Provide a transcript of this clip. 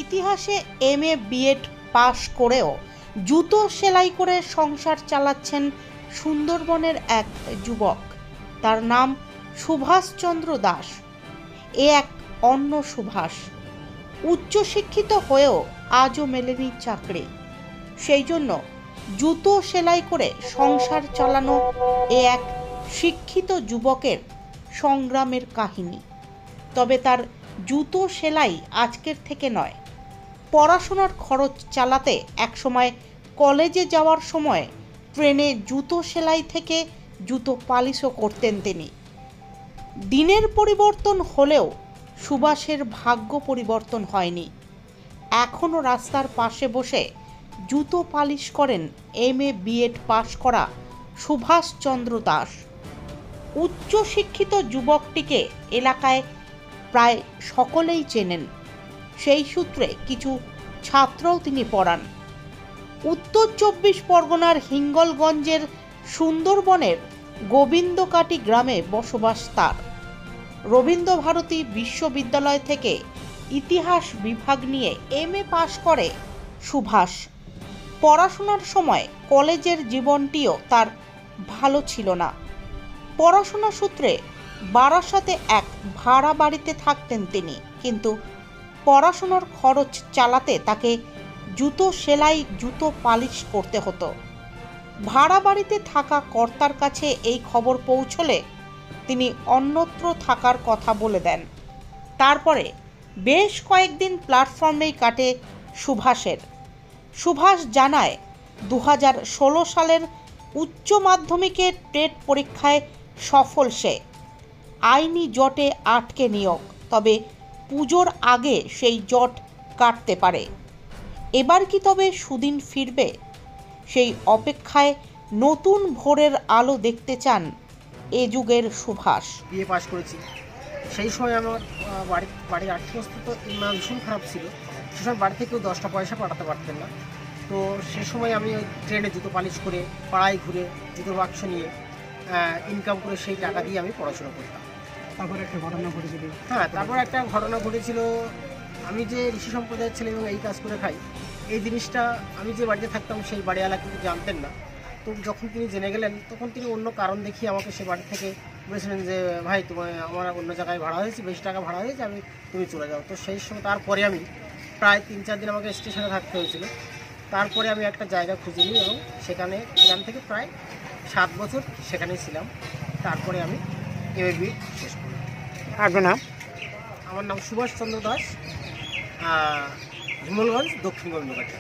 ইতিহাসে MA BEd পাশ করেও জুতো সেলাই করে সংসার চালাচ্ছেন সুন্দরবনের এক যুবক। তার নাম সুভাষচন্দ্র দাস। এ এক অন্য সুভাষ। উচ্চশিক্ষিত হয়েও আজও মেলেনি চাকরি। সেই জন্য জুতো সেলাই করে সংসার চালানো এ এক শিক্ষিত যুবকের সংগ্রামের কাহিনী। তবে তার জুতো সেলাই আজকের থেকে নয়। পড়াশোনার খরচ চালাতে একসময় কলেজে যাওয়ার সময় ট্রেনে জুতো সেলাই থেকে জুতো পালিশও করতেন তিনি। দিনের পরিবর্তন হলেও সুভাষের ভাগ্য পরিবর্তন হয়নি। এখনও রাস্তার পাশে বসে জুতো পালিশ করেন এমএ বিএড পাশ করা সুভাষচন্দ্র দাস। উচ্চশিক্ষিত যুবকটিকে এলাকায় প্রায় সকলেই চেনেন। সেই সূত্রে কিছু ছাত্রও তিনি পড়ান। উত্তর 24 পরগনার হিঙ্গলগঞ্জের সুন্দরবনের গোবিন্দকাটি গ্রামে বসবাস তার। রবীন্দ্রভারতী বিশ্ববিদ্যালয় থেকে ইতিহাস বিভাগ নিয়ে এমএ পাশ করে সুভাষ। পড়াশোনার সময় কলেজের জীবনটিও তার ভালো ছিল না। পড়াশোনা সূত্রে বারাসাতে এক ভাড়া বাড়িতে থাকতেন তিনি, কিন্তু পড়াশোনার খরচ চালাতে তাকে জুতো সেলাই জুতো পালিশ করতে হতো। ভাড়া বাড়িতে থাকা কর্তার কাছে এই খবর পৌঁছলে তিনি অন্যত্র থাকার কথা বলে দেন। তারপরে বেশ কয়েকদিন প্ল্যাটফর্মেই কাটে সুভাষের। সুভাষ জানায় 2016 সালের উচ্চ মাধ্যমিকের টেট পরীক্ষায় সফল সে। আইনি জটে আটকে নিয়োগ, তবে পুজোর আগে সেই জট কাটতে পারে। এবার কি তবে সুদিন ফিরবে? সেই অপেক্ষায় নতুন ভোরের আলো দেখতে চান এ যুগের সুভাষ। বিএ পাশ করেছি। সেই সময় আমার বাড়ির আর্থিক অবস্থা তো ভীষণ খারাপ ছিল। সে সময় বাড়ি থেকেও 10টা পয়সা পাঠাতে পারতেন না। তো সে সময় আমি ওই ট্রেনে জুতো পালিশ করে পাড়ায় ঘুরে জুতোর বাক্স নিয়ে ইনকাম করে সেই টাকা দিয়ে আমি পড়াশোনা করতাম। তারপর একটা ঘটনা ঘটেছিল। তারপর একটা ঘটনা ঘটেছিল। আমি যে ঋষি সম্প্রদায়ের ছেলে এবং এই কাজ করে খাই, এই জিনিসটা আমি যে বাড়িতে থাকতাম সেই বাড়িওয়ালা কিন্তু জানতেন না। তো যখন তিনি জেনে গেলেন, তখন তিনি অন্য কারণ দেখিয়ে আমাকে সে বাড়ি থেকে বলেছিলেন যে ভাই, আমার অন্য জায়গায় ভাড়া হয়েছে, বেশি টাকা ভাড়া হয়েছে, তুমি চলে যাও। তো সেই সময় তারপরে আমি প্রায় 3-4 দিন আমাকে স্টেশনে থাকতে হয়েছিল। তারপরে আমি একটা জায়গা খুঁজে নিই এবং সেখান থেকে প্রায় 7 বছর সেখানেই ছিলাম। তারপরে আমি এমএ বিএড শেষ করি। আপনার নাম? আমার নাম সুভাষচন্দ্র দাস, হিঙ্গলগঞ্জ, দক্ষিণ গোবিন্দকাটি।